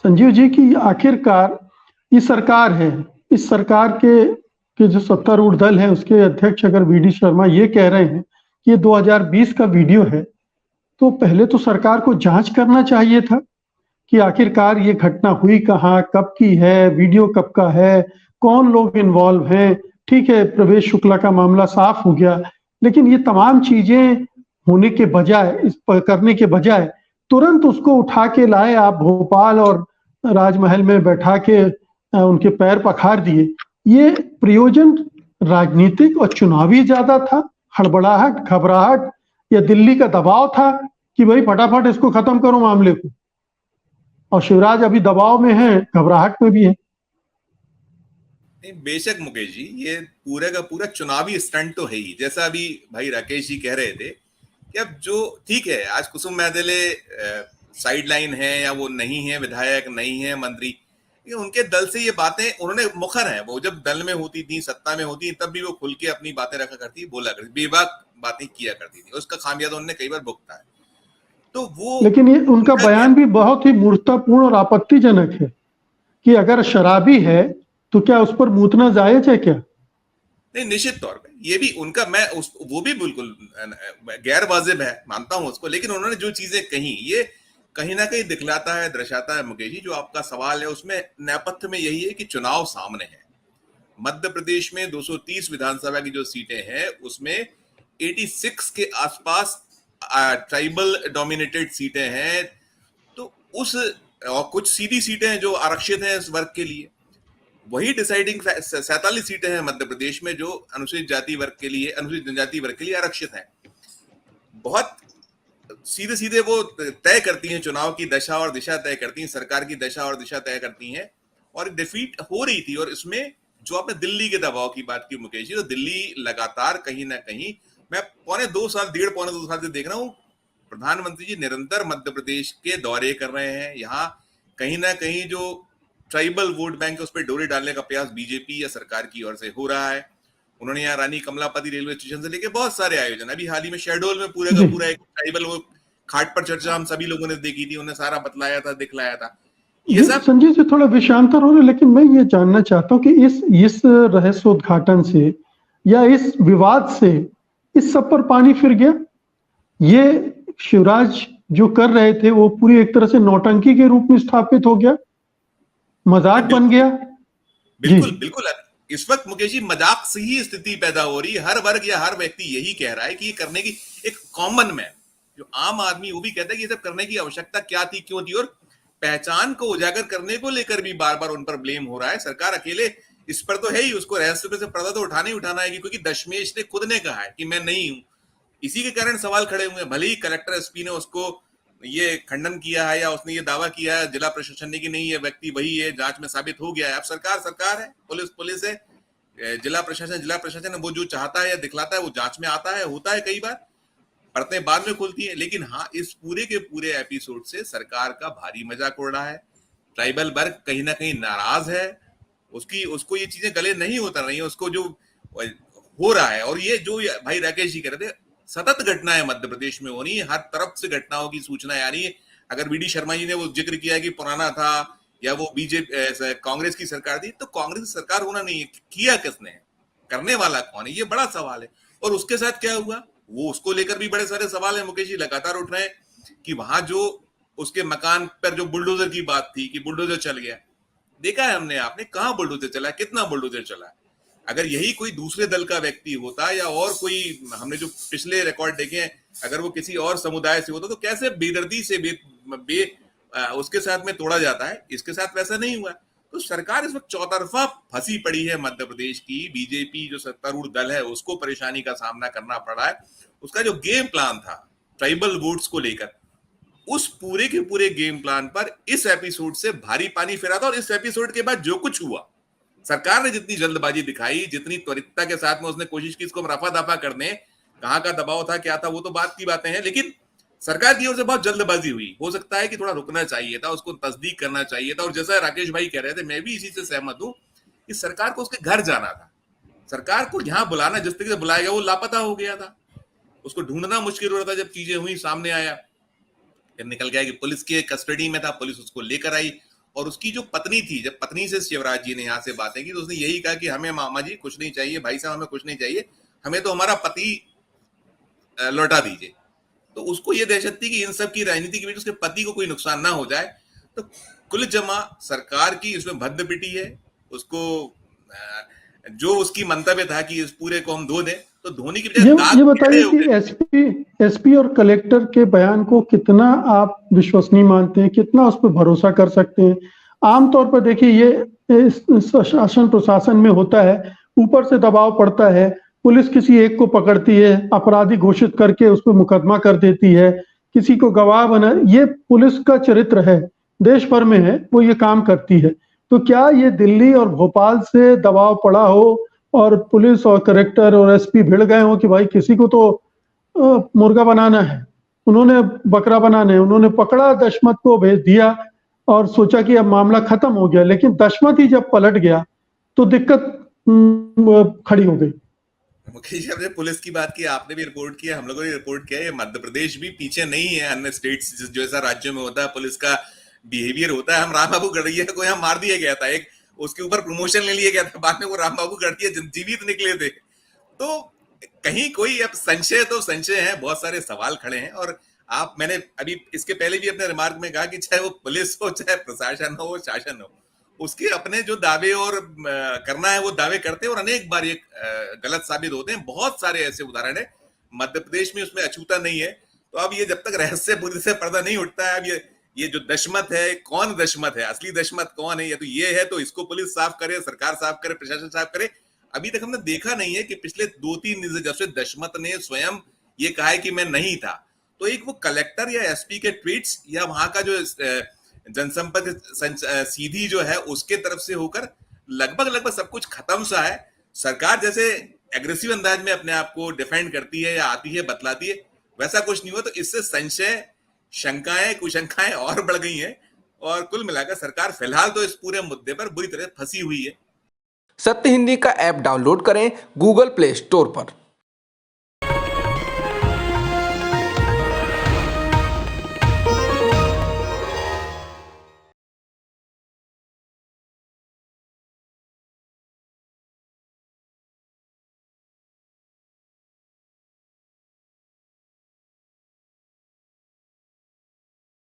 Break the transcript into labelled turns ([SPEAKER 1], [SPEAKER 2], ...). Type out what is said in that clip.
[SPEAKER 1] संजीव जी की आखिरकार ये सरकार है, इस सरकार के जो सत्तारूढ़ दल है उसके अध्यक्ष अगर वी.डी. शर्मा ये कह रहे हैं कि ये 2020 का वीडियो है, तो पहले तो सरकार को जांच करना चाहिए था कि आखिरकार ये घटना हुई कहाँ, कब की है, वीडियो कब का है, कौन लोग इन्वॉल्व हैं। ठीक है, प्रवेश शुक्ला का मामला साफ हो गया, लेकिन ये तमाम चीजें होने के बजाय, करने के बजाय तुरंत उसको उठा के लाए आप भोपाल और राजमहल में बैठा के उनके पैर पखार दिए। ये प्रयोजन राजनीतिक और चुनावी ज्यादा था, हड़बड़ाहट, घबराहट या दिल्ली का दबाव था कि भाई फटाफट इसको खत्म करो मामले को, और शिवराज अभी दबाव में है, घबराहट में भी है।
[SPEAKER 2] नहीं, बेशक मुकेश जी, ये पूरे का पूरा चुनावी स्टंट तो है ही। जैसा अभी भाई राकेश जी कह रहे थे कि अब जो ठीक है, आज कुसुम मैदेले साइड लाइन है या वो नहीं है विधायक, नहीं है मंत्री, उनके दल से ये बातें उन्होंने मुखर है, वो जब दल में होती थी, सत्ता में होती तब भी वो खुल के अपनी बातें रखा करती, बोला करती, बेबाक बातें किया करती थी, उसका खामियाजा उन्होंने कई बार भुगता है। तो वो,
[SPEAKER 1] लेकिन ये उनका बयान भी बहुत ही मूर्खतापूर्ण और आपत्तिजनक है कि अगर शराबी है तो क्या उस पर मूतना जायज है क्या?
[SPEAKER 2] नहीं, निश्चित तौर पे ये भी उनका, वो भी बिल्कुल गैर वाजिब है, मानता हूं उसको, लेकिन उन्होंने जो चीजें कही ये कहीं ना कहीं दिखलाता है, दर्शाता है मुकेश जी, जो आपका सवाल है उसमें नेपथ्य में यही है कि चुनाव सामने है। मध्य प्रदेश में 230 विधानसभा की जो सीटें हैं उसमें 86 के आसपास ट्राइबल डोमिनेटेड सीटें हैं, तो उस, और कुछ सीधी सीटें हैं जो आरक्षित हैं इस वर्ग के लिए। वही डिसाइडिंग 47 सीटें हैं मध्य प्रदेश में जो अनुसूचित जाति वर्ग के लिए, अनुसूचित जनजाति वर्ग के लिए आरक्षित हैं। बहुत सीधे सीधे वो तय करती हैं चुनाव की दशा और दिशा, तय करती हैं सरकार की दशा और दिशा, तय करती हैं। और डिफीट हो रही थी, और इसमें जो आपने दिल्ली के दबाव की बात की मुकेश जी, तो दिल्ली लगातार कहीं ना कहीं, मैं पौने दो साल से देख रहा हूं, प्रधानमंत्री जी निरंतर मध्य प्रदेश के दौरे कर रहे हैं। यहाँ कहीं ना कहीं जो ट्राइबल वोट बैंक है उस पर डोरे डालने का प्रयास बीजेपी या सरकार की ओर से हो रहा है। उन्होंने यहाँ रानी कमलापति रेलवे स्टेशन से लेके बहुत सारे आयोजन, अभी हाल ही में शहडोल में पूरे का पूरा एक ट्राइबल वो खाट पर चर्चा हम सभी लोगों ने देखी थी, उन्हें सारा बतलाया था, दिखलाया था। ये सब
[SPEAKER 1] संजय जी थोड़ा विषयांतर हो रहा है, लेकिन मैं ये जानना चाहता हूँ कि इस रहस्योद्घाटन से या इस विवाद से इस सब पर पानी फिर गया। ये शिवराज जो कर रहे थे वो पूरी एक तरह से नौटंकी के रूप में स्थापित हो गया, मजाक बन गया।
[SPEAKER 2] बिल्कुल बिल्कुल। इस वक्त मुकेश जी मजाक से ही स्थिति पैदा हो रही है। हर वर्ग या हर व्यक्ति यही कह रहा है कि ये करने की, एक कॉमन मैन जो आम आदमी, वो भी कहता है कि ये सब करने की आवश्यकता क्या थी, क्यों थी, और पहचान को उजागर करने को लेकर भी बार बार उन पर ब्लेम हो रहा है। सरकार अकेले इस पर तो है ही, उसको रहस्य पे से पर्दा तो उठाना ही उठाना है, क्योंकि दशमेश ने खुद ने कहा है कि मैं नहीं हूं। इसी के कारण सवाल खड़े हुए हैं। भले ही कलेक्टर एसपी ने उसको ये खंडन किया है या उसने ये दावा किया है जिला प्रशासन ने कि नहीं ये व्यक्ति वही है, जांच में साबित हो गया है। अब सरकार सरकार है, पुलिस पुलिस है, जिला प्रशासन वो जो चाहता है या दिखलाता है वो जांच में आता है, होता है, कई बार परतें बाद में खुलती है। लेकिन हाँ, इस पूरे के पूरे एपिसोड से सरकार का भारी मजाक उड़ रहा है। ट्राइबल वर्ग कहीं ना कहीं नाराज है, उसको ये चीजें गले नहीं उतर रही है, उसको जो हो रहा है। और ये जो भाई राकेश जी कह रहे थे, सतत घटनाएं मध्य प्रदेश में हो रही है, हर तरफ से घटनाओं की सूचनाएं आ रही है। अगर वी.डी. शर्मा जी ने वो जिक्र किया कि पुराना था या वो बीजेपी कांग्रेस की सरकार थी, तो कांग्रेस की सरकार होना नहीं है, किया किसने, करने वाला कौन है, ये बड़ा सवाल है। और उसके साथ क्या हुआ, वो उसको लेकर भी बड़े सारे सवाल है मुकेश जी, लगातार उठ रहे हैं कि वहां जो उसके मकान पर जो बुलडोजर की बात थी कि बुलडोजर चल गया, देखा है हमने, आपने, कहां बुलडोजर चला, कितना बुलडोजर चला। अगर यही कोई दूसरे दल का व्यक्ति होता या और कोई, हमने जो पिछले रिकॉर्ड देखे हैं, अगर वो किसी और समुदाय से होता तो कैसे बेदर्दी से उसके साथ में तोड़ा जाता है। इसके साथ वैसा नहीं हुआ। तो सरकार इस वक्त चौतरफा फंसी पड़ी है मध्य प्रदेश की। बीजेपी जो सत्तारूढ़ दल है उसको परेशानी का सामना करना पड़ा है। उसका जो गेम प्लान था ट्राइबल वोट्स को लेकर, उस पूरे के पूरे गेम प्लान पर इस एपिसोड से भारी पानी फिरा था। और इस एपिसोड के बाद जो कुछ हुआ, सरकार ने जितनी जल्दबाजी दिखाई, जितनी त्वरितता के साथ में उसने कोशिश की इसको रफा दफा करने, कहां का दबाव था, क्या था, वो तो बात की बातें हैं, लेकिन सरकार की ओर से बहुत जल्दबाजी हुई। हो सकता है कि थोड़ा रुकना चाहिए था, उसको तस्दीक करना चाहिए था। और जैसा राकेश भाई कह रहे थे, मैं भी इसी से सहमत हूं कि सरकार को उसके घर जाना था। सरकार को यहां बुलाना, जिस तरीके से बुलाया गया वो लापता हो गया था, उसको ढूंढना मुश्किल हो रहा था। जब चीजें हुई, सामने आया, फिर निकल गया कि पुलिस के कस्टडी में था, पुलिस उसको लेकर आई और उसकी जो पत्नी थी, जब पत्नी से शिवराज जी ने यहाँ से बातें की तो उसने यही कहा कि हमें मामा जी कुछ नहीं चाहिए, भाई साहब हमें कुछ नहीं चाहिए, हमें तो हमारा पति लौटा दीजिए। तो उसको ये दहशत थी कि इन सब की राजनीति की वजह से उसके पति को कोई नुकसान ना हो जाए। तो कुल जमा सरकार की इसमें भद्द पिटी है। उसको जो उसकी मंतव्य था कि इस पूरे को हम धो दें, तो धोनी की बजाय दाग
[SPEAKER 1] ये
[SPEAKER 2] टेढ़े
[SPEAKER 1] बताइए
[SPEAKER 2] हो
[SPEAKER 1] कि
[SPEAKER 2] गए।
[SPEAKER 1] एसपी और कलेक्टर के बयान को कितना आप विश्वसनीय मानते हैं, कितना उस पर भरोसा कर सकते हैं? आमतौर पर देखिए ये इस शासन प्रशासन में होता है, ऊपर से दबाव पड़ता है, पुलिस किसी एक को पकड़ती है, अपराधी घोषित करके उस पर मुकदमा कर देती है, किसी को गवाह बना, ये पुलिस का चरित्र है, देश भर में है, वो ये काम करती है। तो क्या ये दिल्ली और भोपाल से दबाव पड़ा हो और पुलिस और कलेक्टर और एसपी भिड़ गए हो कि भाई किसी को तो मुर्गा बनाना है, उन्होंने बकरा बनाना है, उन्होंने पकड़ा दशमत को, भेज दिया और सोचा कि अब मामला खत्म हो गया, लेकिन दशमत ही जब पलट गया तो दिक्कत खड़ी हो गई।
[SPEAKER 2] मुकेश, आपने पुलिस की बात की, आपने भी रिपोर्ट किया, हम लोगों ने रिपोर्ट किया, ये मध्य प्रदेश भी पीछे नहीं है अन्य स्टेट्स जो ऐसा राज्यों में होता है पुलिस का बिहेवियर होता है। हम राम बाबू गढ़िया को यहाँ मार दिया गया था, एक उसके ऊपर प्रमोशन ले लिया गया था, बाद में वो राम बाबू गढ़िया जीवित निकले थे। तो कहीं कोई अब संशय तो संशय है, बहुत सारे सवाल खड़े हैं। और मैंने अभी इसके पहले भी अपने रिमार्क में कहा कि चाहे वो पुलिस हो, चाहे प्रशासन हो, शासन हो, उसके अपने जो दावे और करना है वो दावे करते हैं और अनेक बार ये गलत साबित होते हैं। बहुत सारे ऐसे उदाहरण है, मध्य प्रदेश में उसमें अछूता नहीं है। तो अब ये जब तक रहस्य पूरी से पर्दा नहीं उठता है, अब ये जो दशमत है, कौन दशमत है, असली दशमत कौन है, या तो ये है तो इसको पुलिस साफ करे, सरकार साफ करे, प्रशासन साफ करे। अभी तक हमने देखा नहीं है कि पिछले 2-3 दिन से जब से दशमत ने स्वयं ये कहा है कि मैं नहीं था, तो एक वो कलेक्टर या एसपी के ट्वीट्स या वहां का जो जनसंपर्क सीधी जो है उसके तरफ से होकर लगभग सब कुछ खत्म सा है। सरकार जैसे एग्रेसिव अंदाज में अपने आप को डिफेंड करती है या आती है बतलाती है, वैसा कुछ नहीं हुआ। तो इससे संशय, शंकाएं, कुशंकाएं और बढ़ गई हैं और कुल मिलाकर सरकार फिलहाल तो इस पूरे मुद्दे पर बुरी तरह फंसी हुई है।
[SPEAKER 3] सत्य हिंदी का ऐप डाउनलोड करें गूगल प्ले स्टोर पर।